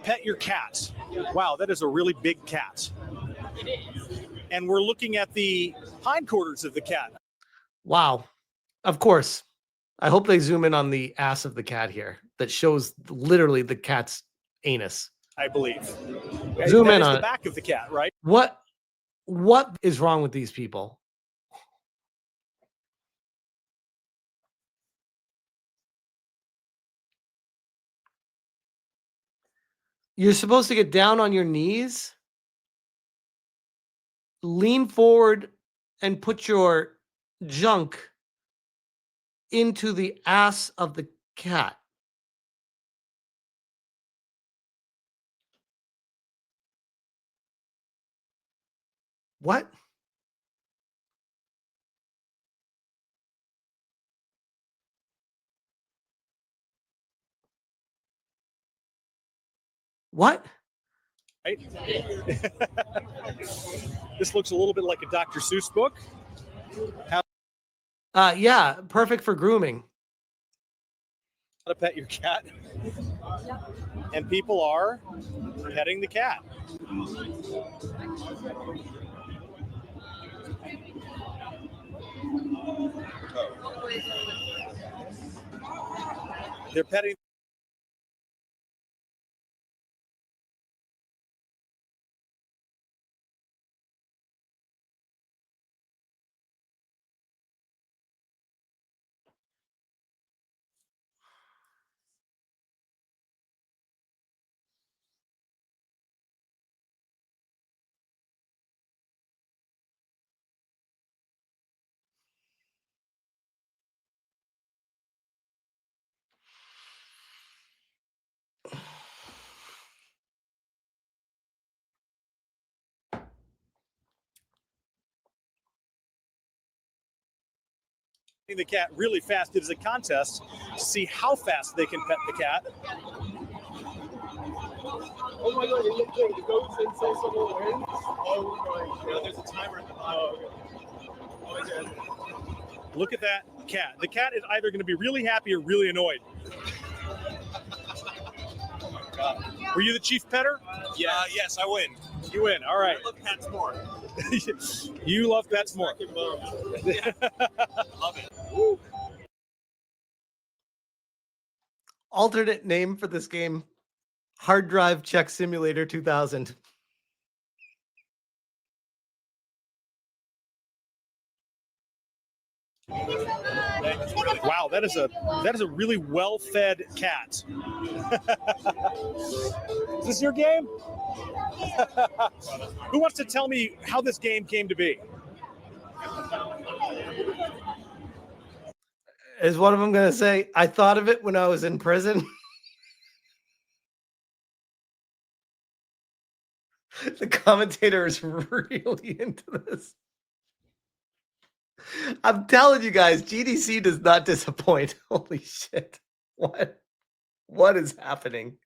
pet your cat. Wow, that is a really big cat. It is. And we're looking at the hindquarters of the cat. Wow. Of course. I hope they zoom in on the ass of the cat here. That shows literally the cat's anus. I believe. Zoom that in is on the it. back of the cat, right? What is wrong with these people? You're supposed to get down on your knees, lean forward, and put your junk into the ass of the cat. What? What? Right? This looks a little bit like a Dr. Seuss book. Yeah, perfect for grooming. How to pet your cat. And people are petting the cat. They're petting. The cat really fast. It is a contest to see how fast they can pet the cat. Oh my god, it goes until someone wins? Oh my god. There's a timer at the bottom. Oh my god. Look at that cat. The cat is either going to be really happy or really annoyed. Were you the chief petter? Yeah, yes, I win. You win. All right. I love pets more. You love pets more. Yeah. Love it. Alternate name for this game: Hard Drive Check Simulator 2000. Wow, that is a really well-fed cat. Is this your game? Who wants to tell me how this game came to be? Is one of them going to say, I thought of it when I was in prison? The commentator is really into this. I'm telling you guys, GDC does not disappoint. Holy shit. What is happening?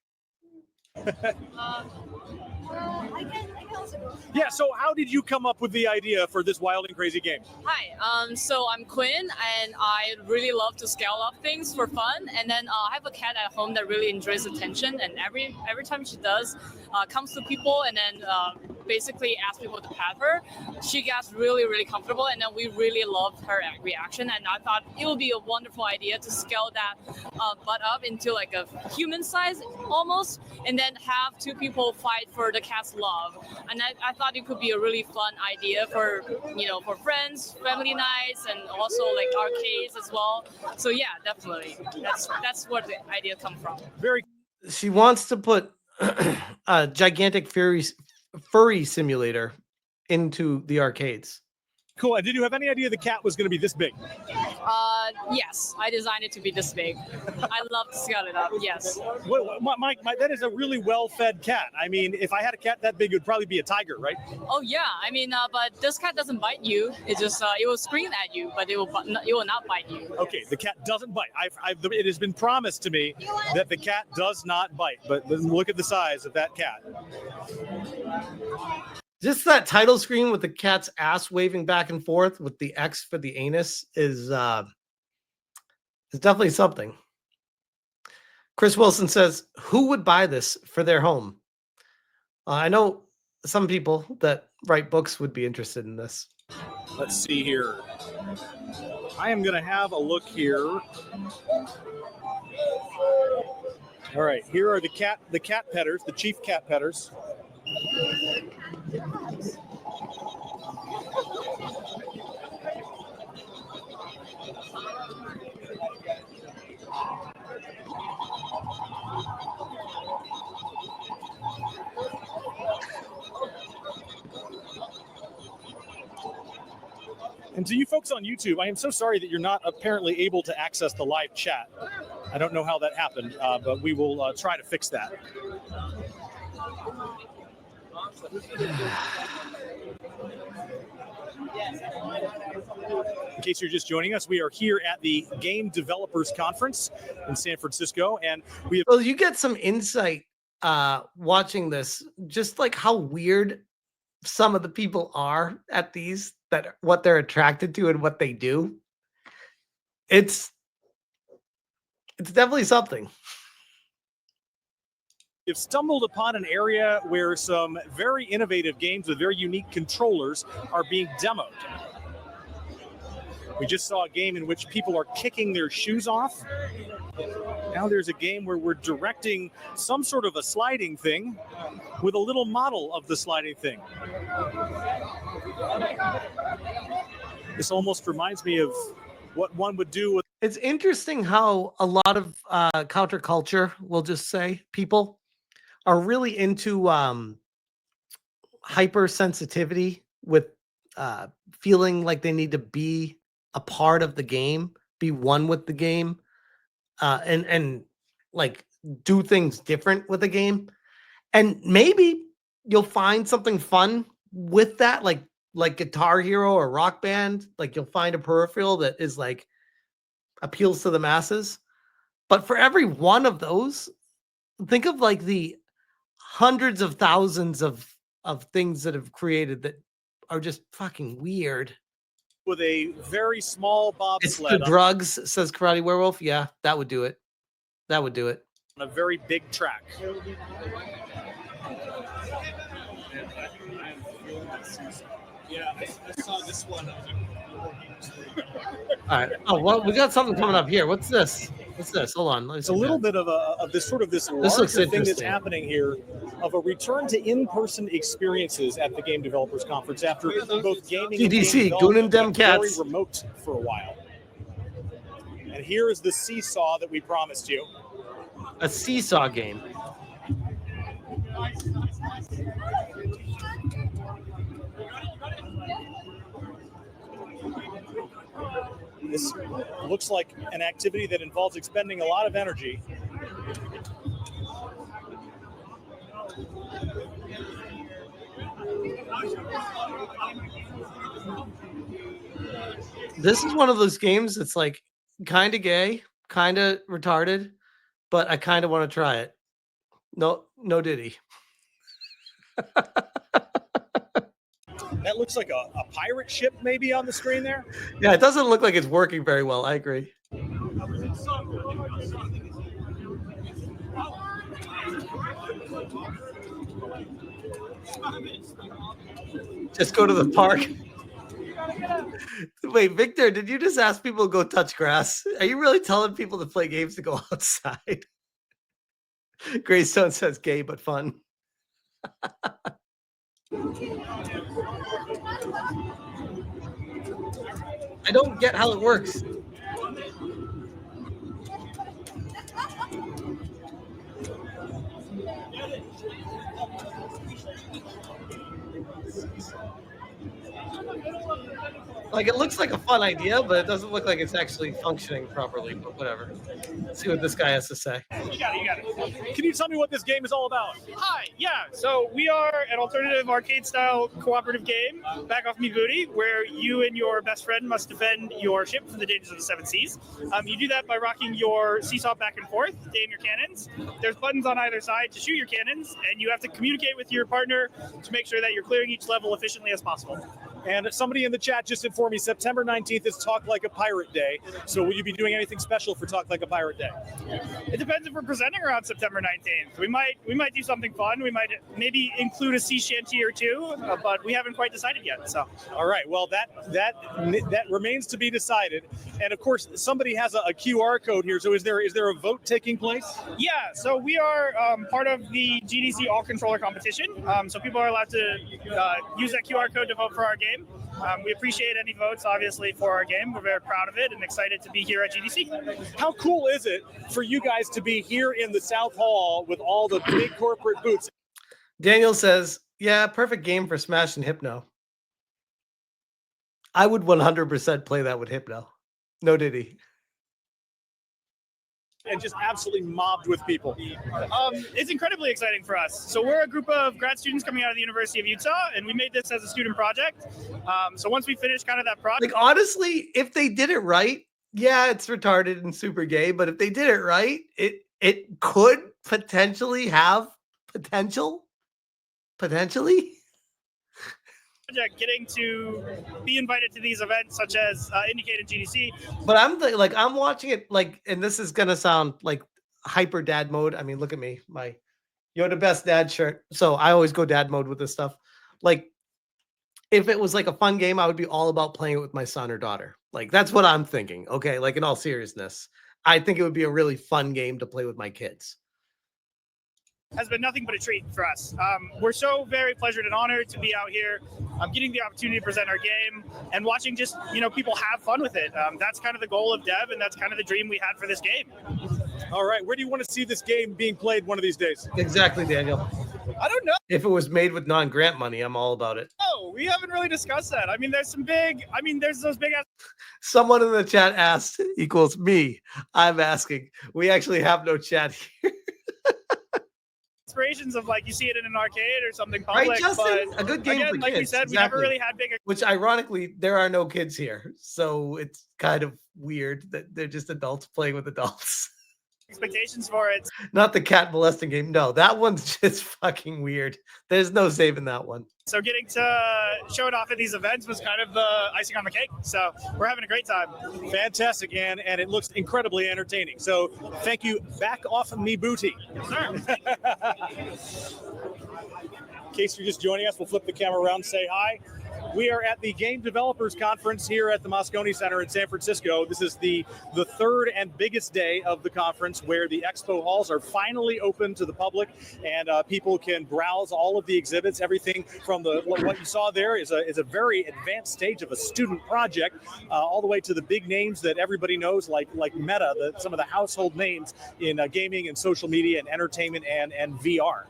Yeah, so how did you come up with the idea for this wild and crazy game? Hi, so I'm Quinn, and I really love to scale up things for fun. And then I have a cat at home that really enjoys attention, and every time she does, comes to people and then basically asks people to pet her. She gets really, really comfortable, and then we really loved her reaction. And I thought it would be a wonderful idea to scale that butt up into like a human size almost, and then have two people fight for the cat's love. And I thought it could be a really fun idea for for friends, family nights, and also like arcades as well. So yeah, definitely, that's where the idea come from. She wants to put a gigantic furry simulator into the arcades. Cool. And did you have any idea the cat was going to be this big? Yes, I designed it to be this big. I love to scale it up. Yes. Mike, that is a really well-fed cat. I mean, if I had a cat that big, it would probably be a tiger, right? Oh yeah. I mean, but this cat doesn't bite you. It just it will scream at you, but it will not bite you. Okay, the cat doesn't bite. It has been promised to me that the cat does not bite. But look at the size of that cat. Just that title screen with the cat's ass waving back and forth with the X for the anus is definitely something. Chris Wilson says, who would buy this for their home? I know some people that write books would be interested in this. Let's see here. I am going to have a look here. All right, here are the cat petters, the chief cat petters. And to you folks on YouTube, I am so sorry that you're not apparently able to access the live chat. I don't know how that happened, but we will try to fix that. In case you're just joining us, we are here at the Game Developers Conference in San Francisco, and we have. Well, you get some insight watching this, just like how weird some of the people are at these, that what they're attracted to and what they do. It's definitely something. We've stumbled upon an area where some very innovative games with very unique controllers are being demoed. We just saw a game in which people are kicking their shoes off. Now there's a game where we're directing some sort of a sliding thing with a little model of the sliding thing. This almost reminds me of what one would do with. It's interesting how a lot of counterculture, we'll just say, people are really into hypersensitivity with feeling like they need to be a part of the game, be one with the game, and like do things different with the game. And maybe you'll find something fun with that, like Guitar Hero or Rock Band. Like you'll find a peripheral that is like appeals to the masses. But for every one of those, think of like the hundreds of thousands of things that have created that are just fucking weird. With a very small It's bobsled. the drugs, says Karate Werewolf. Yeah, that would do it. That would do it. On a very big track. Yeah, I saw this one. All right. Oh, well, we got something coming up here. What's this? What's this? Hold on. It's a little bit of this sort of this looks larger thing that's interesting. happening here of a return to in-person experiences at the Game Developers Conference after both gaming and GDC, game Goon development and Dem went very Cats. remote for a while. And here is the Seesaw that we promised you. A Seesaw game. This looks like an activity that involves expending a lot of energy. This is one of those games that's like kind of gay, kind of retarded, but I kind of want to try it. No Diddy. That looks like a pirate ship maybe on the screen there. Yeah, it doesn't look like it's working very well. I agree. Just go to the park. Wait, Victor, did you just ask people to go touch grass? Are you really telling people to play games to go outside? Greystone says gay but fun. I don't get how it works. Like, it looks like a fun idea, but it doesn't look like it's actually functioning properly, but whatever. Let's see what this guy has to say. You got it. Can you tell me what this game is all about? Hi, yeah. So we are an alternative arcade-style cooperative game, Back Off Me Booty, where you and your best friend must defend your ship from the dangers of the seven seas. You do that by rocking your seesaw back and forth to aim your cannons. There's buttons on either side to shoot your cannons, and you have to communicate with your partner to make sure that you're clearing each level efficiently as possible. And somebody in the chat just informed me September 19th is Talk Like a Pirate Day. So will you be doing anything special for Talk Like a Pirate Day? It depends if we're presenting around September 19th. We might do something fun. We might maybe include a sea shanty or two, but we haven't quite decided yet. So, all right. Well, that remains to be decided. And of course, somebody has a QR code here. So is there a vote taking place? yeah. So we are part of the GDC All Controller competition. So people are allowed to use that QR code to vote for our game. We appreciate any votes, obviously, for our game. We're very proud of it and excited to be here at GDC. How cool is it for you guys to be here in the South Hall with all the big corporate booths? Daniel says, yeah, perfect game for Smash and Hypno. I would 100% play that with Hypno. No diddy. And just absolutely mobbed with people. It's incredibly exciting for us. So we're a group of grad students coming out of the University of Utah, and we made this as a student project. So once we finish kind of that project, Like, honestly, if they did it right, yeah, it's retarded and super gay, but if they did it right, it could potentially have potentially. getting to be invited to these events such as indicated GDC. But I'm watching it like, and this is gonna sound like hyper dad mode. I mean, look at me, my You're the best dad shirt. So I always go dad mode with this stuff. Like, if it was like a fun game, I would be all about playing it with my son or daughter. Like, that's what I'm thinking. Okay, like in all seriousness, I think it would be a really fun game to play with my kids. Has been nothing but a treat for us. We're so very pleasured and honored to be out here, getting the opportunity to present our game and watching just, people have fun with it. That's kind of the goal of Dev, and that's kind of the dream we had for this game. All right, where do you want to see this game being played one of these days? Exactly, Daniel. I don't know. If it was made with non-grant money, I'm all about it. Oh, we haven't really discussed that. I mean, there's those big ass. Someone in the chat asked equals me. I'm asking. We actually have no chat here. Aspirations of like you see it in an arcade or something public, Right, Justin? but A good game again, for like kids. we said, Exactly. we never really had bigger. Which ironically, there are no kids here. So it's kind of weird that they're just adults playing with adults. Expectations for it. Not the cat molesting game. No, that one's just fucking weird. There's no saving that one. So getting to show it off at these events was kind of the icing on the cake. So we're having a great time. Fantastic, and it looks incredibly entertaining. So thank you. Back off me booty. Yes, sir. In case you're just joining us, we'll flip the camera around and say hi. We are at the Game Developers Conference here at the Moscone Center in San Francisco. This is the third and biggest day of the conference, where the expo halls are finally open to the public, and people can browse all of the exhibits. Everything from what you saw there is a very advanced stage of a student project, all the way to the big names that everybody knows, like Meta, some of the household names in gaming and social media and entertainment and VR.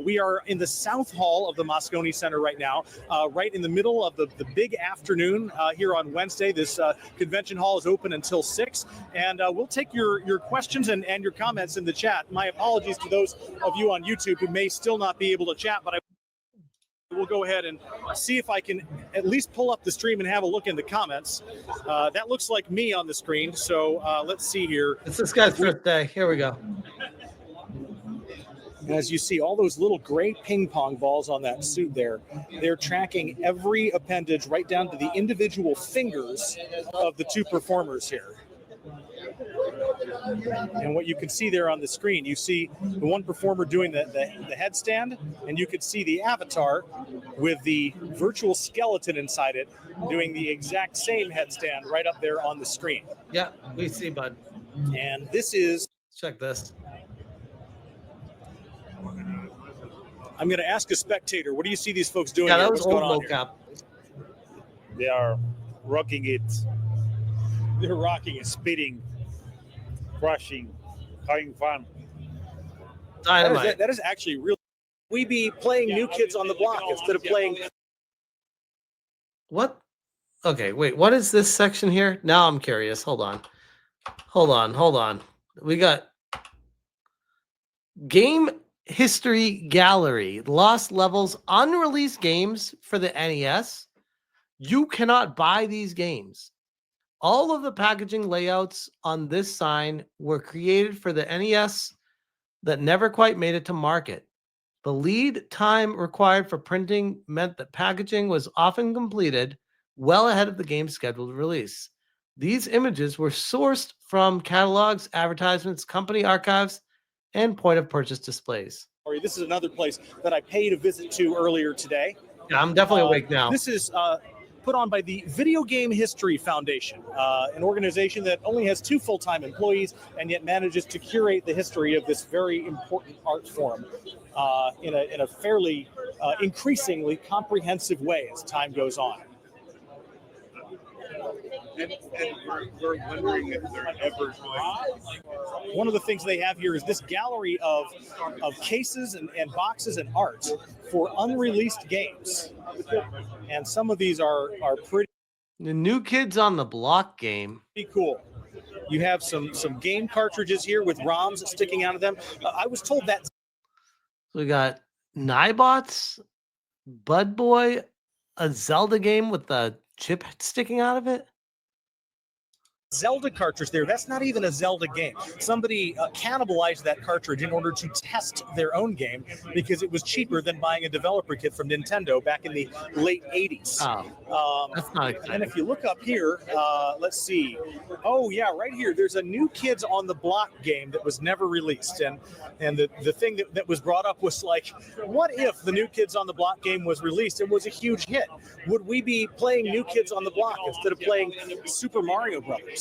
We are in the South Hall of the Moscone Center right now, right in the middle of the big afternoon here on Wednesday. This convention hall is open until 6, and we'll take your questions and your comments in the chat. My apologies to those of you on YouTube who may still not be able to chat, but we'll go ahead and see if I can at least pull up the stream and have a look in the comments. That looks like me on the screen, so let's see here. It's this guy's first day. Here we go. As you see, all those little gray ping pong balls on that suit there, they're tracking every appendage right down to the individual fingers of the two performers here. And what you can see there on the screen, you see the one performer doing the headstand, and you can see the avatar with the virtual skeleton inside it doing the exact same headstand right up there on the screen. Yeah, we see, bud. And this is... Check this. I'm going to ask a spectator, what do you see these folks doing Yeah, here? that was What's going old on here? mocap. They are rocking it, They're rocking it. speeding, crushing, having fun. Dynamite. That is actually real. We be playing New Kids on the Block instead of playing... What? Okay, wait. What is this section here? Now I'm curious. Hold on. We got Game History Gallery, Lost Levels, unreleased games for the NES. You cannot buy these games. All of the packaging layouts on this sign were created for the NES that never quite made it to market. The lead time required for printing meant that packaging was often completed well ahead of the game's scheduled release. These images were sourced from catalogs, advertisements, company archives, and point of purchase displays. This is another place that I paid a visit to earlier today. Yeah, I'm definitely awake now. This is put on by the Video Game History Foundation, an organization that only has 2 full-time employees and yet manages to curate the history of this very important art form in a fairly increasingly comprehensive way as time goes on. And we're wondering if they're ever going. One of the things they have here is this gallery of cases and boxes and art for unreleased games. And some of these are pretty The New Kids on the Block game. cool. You have some game cartridges here with ROMs sticking out of them. I was told that We got Nybots, Bud Boy, a Zelda game with the chip sticking out of it. Zelda cartridge there. That's not even a Zelda game. Somebody cannibalized that cartridge in order to test their own game because it was cheaper than buying a developer kit from Nintendo back in the late 80s. That's not exciting. And if you look up here, let's see. Oh, yeah, right here. There's a New Kids on the Block game that was never released. And the thing that was brought up was like, what if the New Kids on the Block game was released and was a huge hit? Would we be playing New Kids on the Block instead of playing Super Mario Brothers?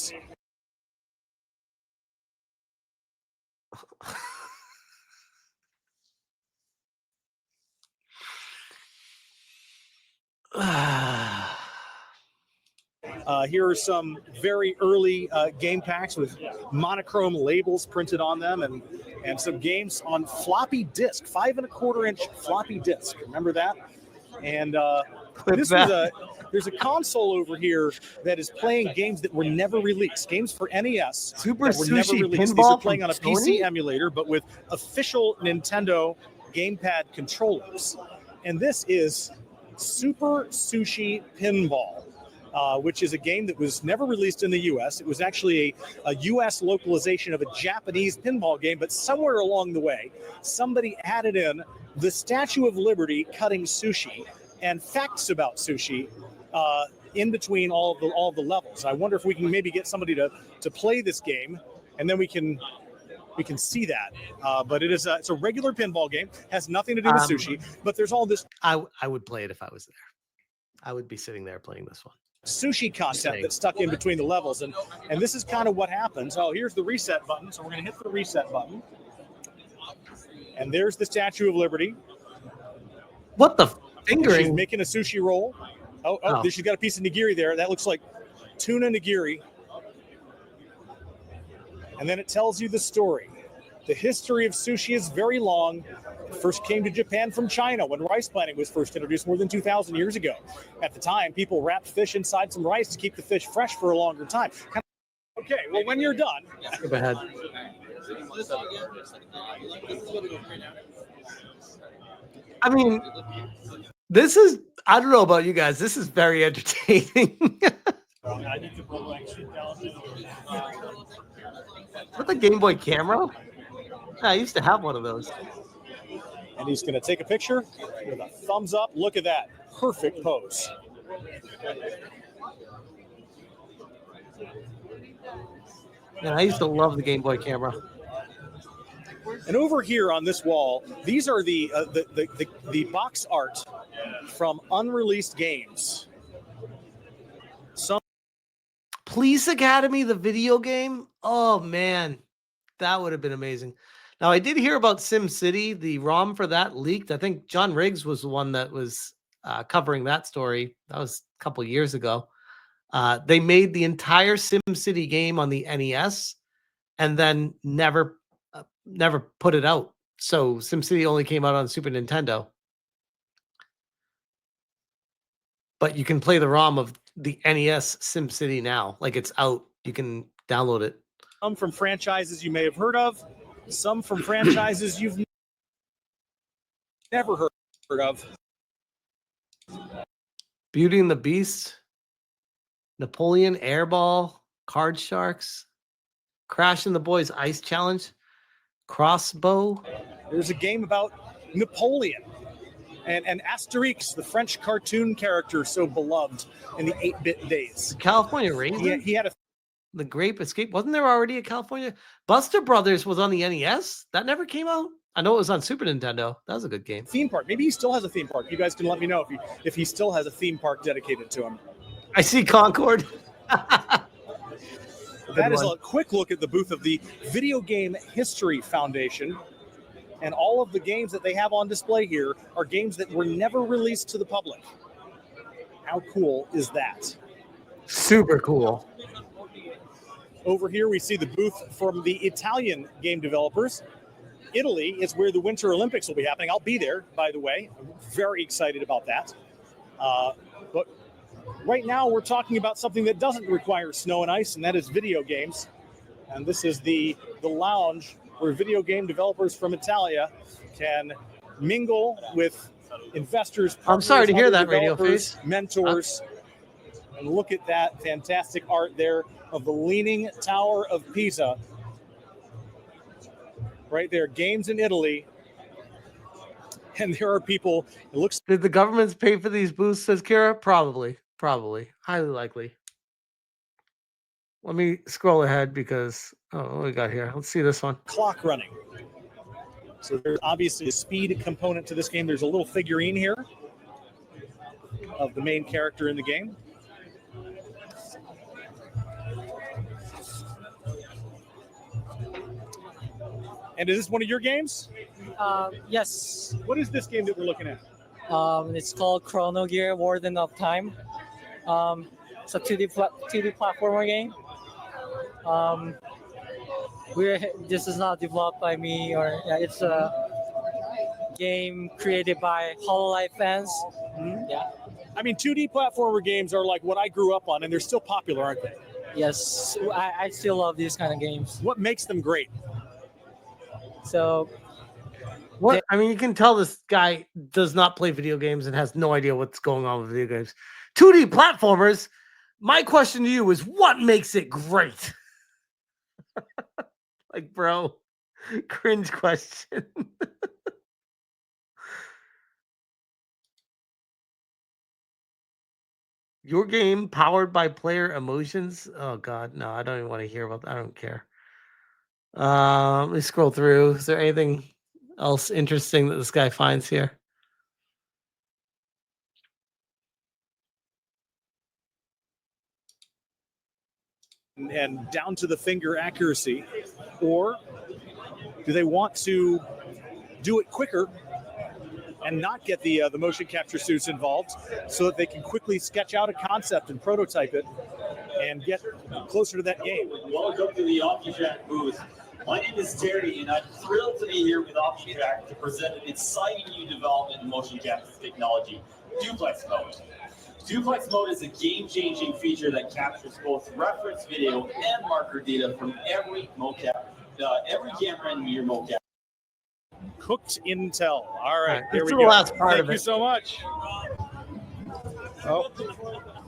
Here are some very early game packs with monochrome labels printed on them, and some games on floppy disk, 5 1/4 inch floppy disk. Remember that? And there's a console over here that is playing games that were never released, games for NES Super that were never Sushi released. These Pinball are playing on a from PC Sony? emulator, but with official Nintendo gamepad controllers. And this is Super Sushi Pinball, which is a game that was never released in the U.S. It was actually a U.S. localization of a Japanese pinball game, but somewhere along the way, somebody added in the Statue of Liberty cutting sushi and facts about sushi in between all of the levels. I wonder if we can maybe get somebody to play this game, and then we can see that. But it's a regular pinball game, has nothing to do with sushi, but there's all this I would play it if I was there. I would be sitting there playing this one. sushi content that's stuck in between the levels, and this is kind of what happens. Oh, here's the reset button, so we're going to hit the reset button, and there's the Statue of Liberty. What the And fingering? she's making a sushi roll. Oh, she's got a piece of nigiri there. That looks like tuna nigiri. And then it tells you the story. The history of sushi is very long. It first came to Japan from China when rice planting was first introduced more than 2,000 years ago. At the time, people wrapped fish inside some rice to keep the fish fresh for a longer time. Okay, well, when you're done. Go ahead. I mean, this is, I don't know about you guys, this is very entertaining. With the Game Boy camera? I used to have one of those. And he's going to take a picture with a thumbs up. Look at that. Perfect pose. Yeah, I used to love the Game Boy camera. And over here on this wall, these are the box art from unreleased games. Police Academy, the video game. Oh man, that would have been amazing. Now I did hear about Sim City. The ROM for that leaked. I think John Riggs was the one that was covering that story. That was a couple years ago. They made the entire Sim City game on the NES, and then never put it out. So SimCity only came out on Super Nintendo. But you can play the ROM of the NES SimCity now. Like, it's out. You can download it. Some from franchises you may have heard of. Some from franchises you've never heard of. Beauty and the Beast, Napoleon Airball, Card Sharks, Crash and the Boys Ice Challenge, Crossbow. There's a game about Napoleon, and Asterix, the French cartoon character so beloved in the 8-bit days. California Raisin? He had a The Grape Escape. Wasn't there already a California? Buster Brothers was on the NES. That never came out. I know it was on Super Nintendo. That was a good game. theme park. Maybe he still has a theme park. You guys can let me know if he still has a theme park dedicated to him. I see Concord. That is a quick look at the booth of the Video Game History Foundation. And all of the games that they have on display here are games that were never released to the public. How cool is that? Super cool. Over here, we see the booth from the Italian game developers. Italy is where the Winter Olympics will be happening. I'll be there, by the way. I'm very excited about that. But right now, we're talking about something that doesn't require snow and ice, and that is video games. And this is the lounge where video game developers from Italia can mingle with investors. I'm sorry to hear other that, Radio developers, Face. mentors. And look at that fantastic art there of the Leaning Tower of Pisa. Right there, games in Italy. And there are people, it looks Did the governments pay for these booths, says Kira? Probably. Highly likely. Let me scroll ahead because, what do we got here? Let's see this one. clock running. So there's obviously a speed component to this game. There's a little figurine here of the main character in the game. And is this one of your games? Yes. What is this game that we're looking at? It's called Chrono Gear Warden of Time. It's a 2D platformer game. This is not developed by me, or it's a game created by HoloLive fans. Mm-hmm. Yeah. I mean, 2D platformer games are like what I grew up on, and they're still popular, aren't they? Yes, I still love these kind of games. What makes them great? So What? I mean, you can tell this guy does not play video games and has no idea what's going on with video games. 2D platformers. My question to you is, what makes it great? Like, bro, cringe question. Your game powered by player emotions? Oh God, no, I don't even want to hear about that. I don't care. Let me scroll through. Is there anything else interesting that this guy finds here? And down to the finger accuracy, or do they want to do it quicker and not get the motion capture suits involved so that they can quickly sketch out a concept and prototype it and get closer to that game? Welcome to the OptiTrack booth. My name is Terry, and I'm thrilled to be here with OptiTrack to present an exciting new development in motion capture technology, Duplex Mode. Duplex Mode is a game-changing feature that captures both reference video and marker data from every camera in your mocap. Cooked Intel. All right, there this we is go. the last part Thank of you it. so much. Oh,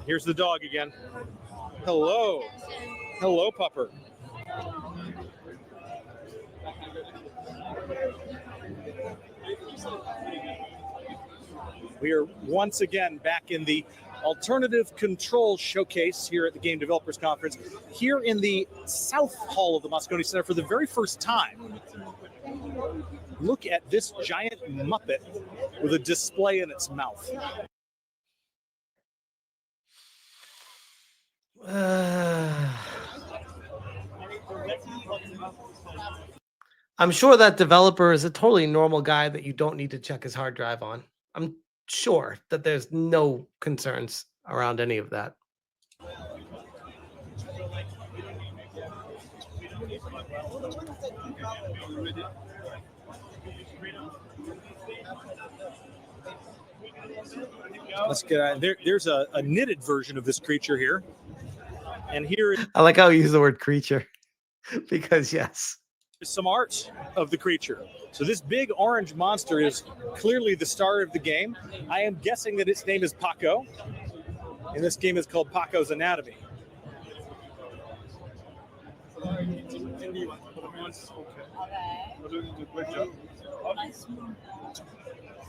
here's the dog again. Hello. Hello, pupper. We are once again back in the Alternative Control Showcase here at the Game Developers Conference, here in the South Hall of the Moscone Center for the very first time. Look at this giant Muppet with a display in its mouth. I'm sure that developer is a totally normal guy that you don't need to check his hard drive on. I'm sure that there's no concerns around any of that. Let's get there's a knitted version of this creature here. And here is I like how you use the word creature because yes. some art of the creature. So this big orange monster is clearly the star of the game. I am guessing that its name is Paco. And this game is called Paco's Anatomy. That's okay. You're doing a great job.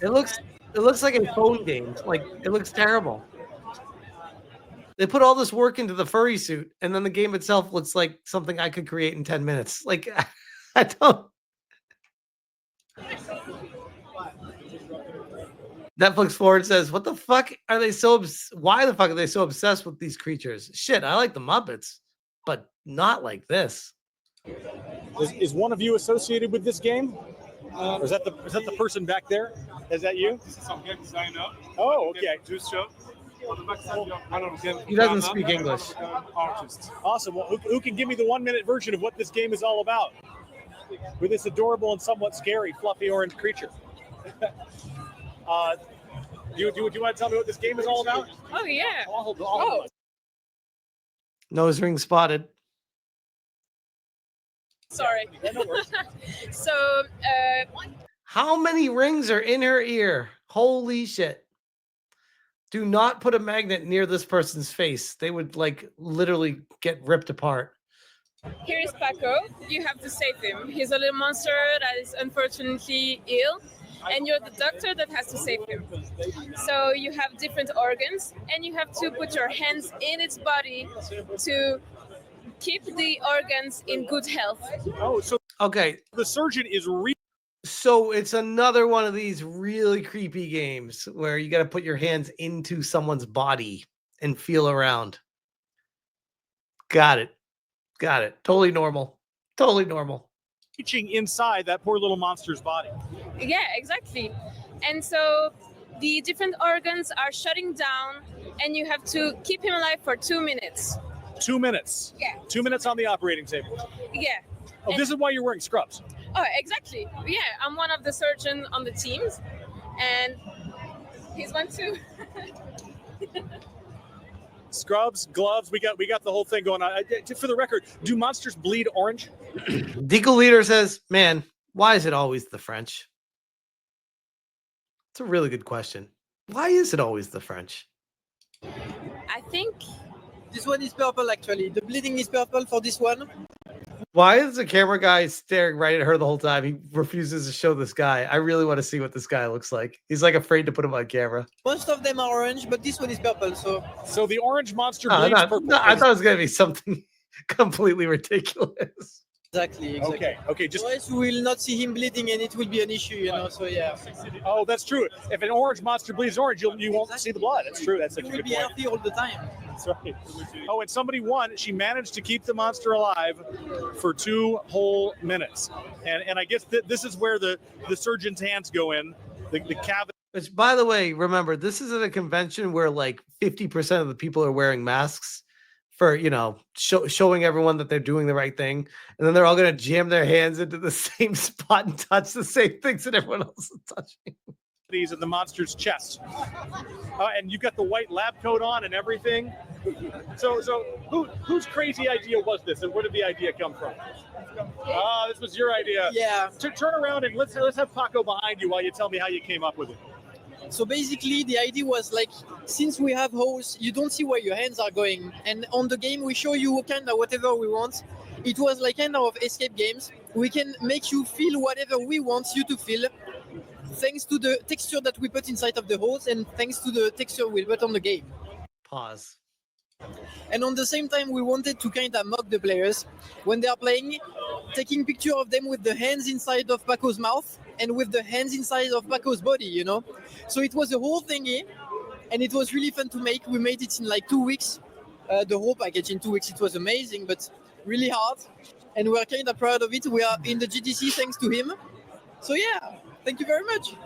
It looks like a phone game. Like it looks terrible. They put all this work into the furry suit, and then the game itself looks like something I could create in 10 minutes. Like I don't. Netflix forward says, "What the fuck are they so? Why the fuck are they so obsessed with these creatures? Shit, I like the Muppets, but not like this." Is one of you associated with this game? Or is that the person back there? Is that you? This is some game designer. Oh, okay. Juice shop. On the backside, you have one of them. He doesn't speak English. Artist. Awesome. Well, who can give me the 1-minute version of what this game is all about? With this adorable and somewhat scary fluffy orange creature. Do you want to tell me what this game is all about? Oh yeah. Oh. Nose ring spotted. Sorry. Yeah, no worries. So How many rings are in her ear? Holy shit. Do not put a magnet near this person's face. They would like literally get ripped apart. here is Paco. You have to save him. He's a little monster that is unfortunately ill, and you're the doctor that has to save him. So you have different organs, and you have to put your hands in its body to keep the organs in good health. Oh, so Okay, the surgeon is so it's another one of these really creepy games where you got to put your hands into someone's body and feel around. Got it. Totally normal. reaching inside that poor little monster's body. Yeah, exactly. And so the different organs are shutting down, and you have to keep him alive for 2 minutes. 2 minutes. Yeah. 2 minutes on the operating table. Yeah. Oh, this is why you're wearing scrubs. Oh, exactly. Yeah, I'm one of the surgeons on the teams, and he's one too. Scrubs, gloves, we got the whole thing going on. For the record, do monsters bleed orange? Deco Leader says, man, why is it always the French? It's a really good question. Why is it always the French? I think This one is purple actually. The bleeding is purple for this one. Why is the camera guy staring right at her the whole time? He refuses to show this guy. I really want to see what this guy looks like. He's like afraid to put him on camera. Most of them are orange, but this one is purple. So the orange monster No, bleeds no, purple. no, I thought it was going to be something completely ridiculous. Exactly. Okay, just Otherwise, we will not see him bleeding, and it will be an issue, you know. So yeah, oh, that's true. If an orange monster bleeds orange, you won't see the blood. That's true. That's such it a will good be point. healthy all the time. That's right. Oh, and somebody won. She managed to keep the monster alive for 2 whole minutes. And I guess this is where the surgeon's hands go in. The cavity. Which, by the way, remember, this is at a convention where like 50% of the people are wearing masks for, you know, showing everyone that they're doing the right thing. And then they're all going to jam their hands into the same spot and touch the same things that everyone else is touching. These in the monster's chest. And you've got the white lab coat on and everything. So whose crazy idea was this, and where did the idea come from? Ah, this was your idea. Yeah. Turn around and let's have Paco behind you while you tell me how you came up with it. So basically, the idea was like, since we have holes, you don't see where your hands are going. And on the game, we show you kind of whatever we want. It was like kind of escape games. We can make you feel whatever we want you to feel, thanks to the texture that we put inside of the holes, and thanks to the texture we put on the game. Pause. And on the same time, we wanted to kind of mock the players when they are playing, taking picture of them with the hands inside of Paco's mouth and with the hands inside of Paco's body, you know. So it was a whole thingy, and it was really fun to make. We made it in like 2 weeks. The whole package in 2 weeks. It was amazing, but really hard. And we're kind of proud of it. We are in the GDC thanks to him. So yeah, thank you very much.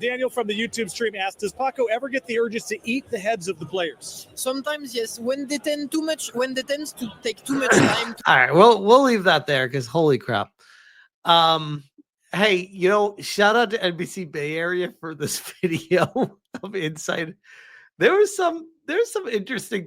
Daniel from the YouTube stream asked, does Paco ever get the urges to eat the heads of the players? Sometimes yes, when they tend to take too much time. All right, we'll leave that there because holy crap. Hey, you know, shout out to NBC Bay Area for this video of insight. There's some interesting